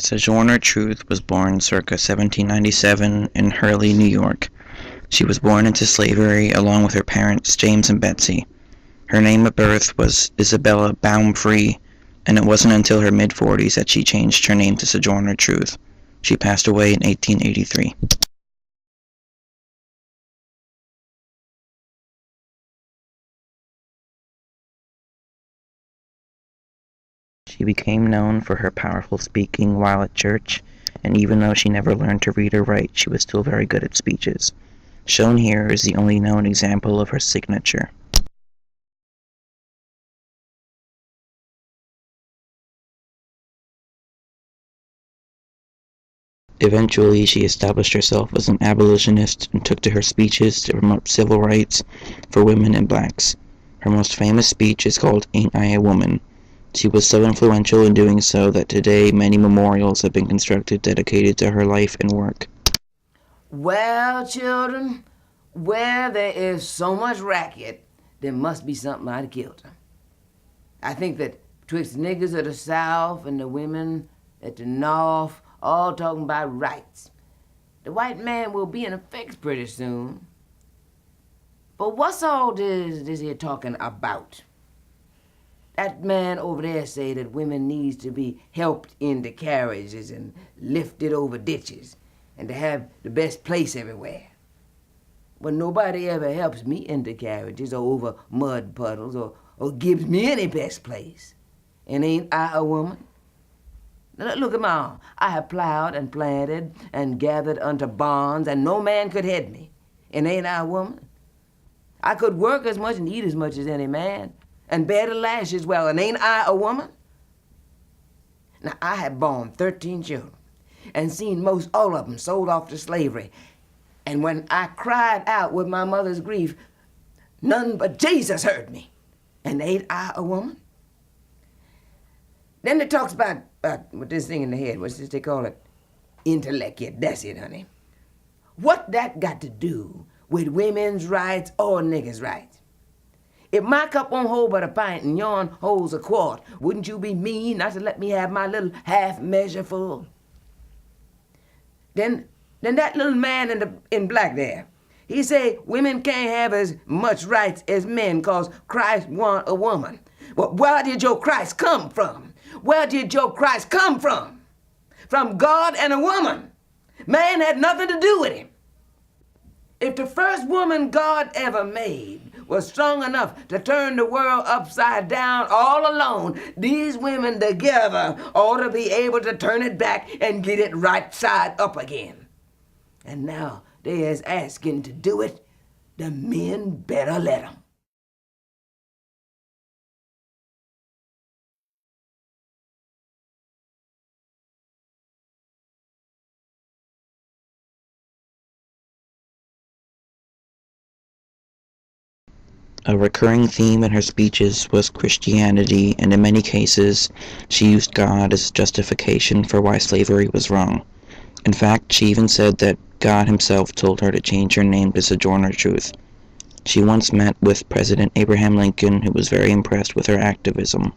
Sojourner Truth was born circa 1797 in Hurley, New York. She was born into slavery along with her parents James and Betsy. Her name of birth was Isabella Baumfree, and it wasn't until her mid-40s that she changed her name to Sojourner Truth. She passed away in 1883. She became known for her powerful speaking while at church, and even though she never learned to read or write, she was still very good at speeches. Shown here is the only known example of her signature. Eventually, she established herself as an abolitionist and took to her speeches to promote civil rights for women and blacks. Her most famous speech is called "Ain't I a Woman?" She was so influential in doing so that today many memorials have been constructed dedicated to her life and work. Well, children, where there is so much racket, there must be something out of kilter. I think that betwixt niggers of the South and the women at the North, all talking about rights, the white man will be in a fix pretty soon. But what's all this here talking about? That man over there say that women needs to be helped into carriages and lifted over ditches and to have the best place everywhere. But nobody ever helps me into carriages or over mud puddles or gives me any best place. And ain't I a woman? Now, look at my arm. I have plowed and planted and gathered unto barns, and no man could head me. And ain't I a woman? I could work as much and eat as much as any man, and bear the lash as well, and ain't I a woman? Now, I have borne 13 children, and seen most all of them sold off to slavery. And when I cried out with my mother's grief, none but Jesus heard me. And ain't I a woman? Then it talks about with this thing in the head, what's this they call it? Intellect, yeah, that's it, honey. What that got to do with women's rights or niggas' rights? If my cup won't hold but a pint and yourn holds a quart, wouldn't you be mean not to let me have my little half measure full? Then that little man in black there, he say women can't have as much rights as men cause Christ want a woman. Well, where did your Christ come from? Where did your Christ come from? From God and a woman. Man had nothing to do with him. If the first woman God ever made was strong enough to turn the world upside down all alone, these women together ought to be able to turn it back and get it right side up again. And now they is asking to do it, the men better let them. A recurring theme in her speeches was Christianity, and in many cases, she used God as justification for why slavery was wrong. In fact, she even said that God himself told her to change her name to Sojourner Truth. She once met with President Abraham Lincoln, who was very impressed with her activism.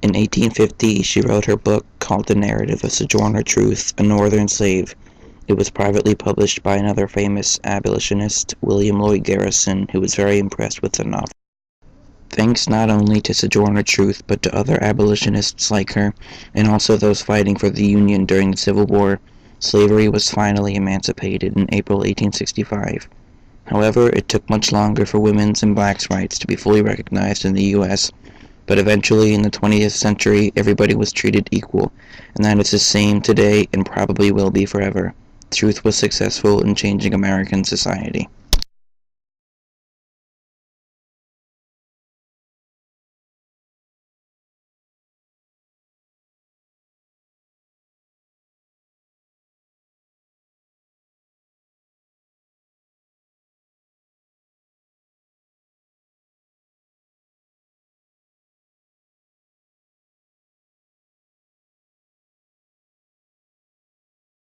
In 1850, she wrote her book called The Narrative of Sojourner Truth, a Northern Slave. It was privately published by another famous abolitionist, William Lloyd Garrison, who was very impressed with the novel. Thanks not only to Sojourner Truth, but to other abolitionists like her, and also those fighting for the Union during the Civil War, slavery was finally emancipated in April 1865. However, it took much longer for women's and blacks' rights to be fully recognized in the U.S., but eventually in the 20th century, everybody was treated equal, and that is the same today and probably will be forever. Truth was successful in changing American society.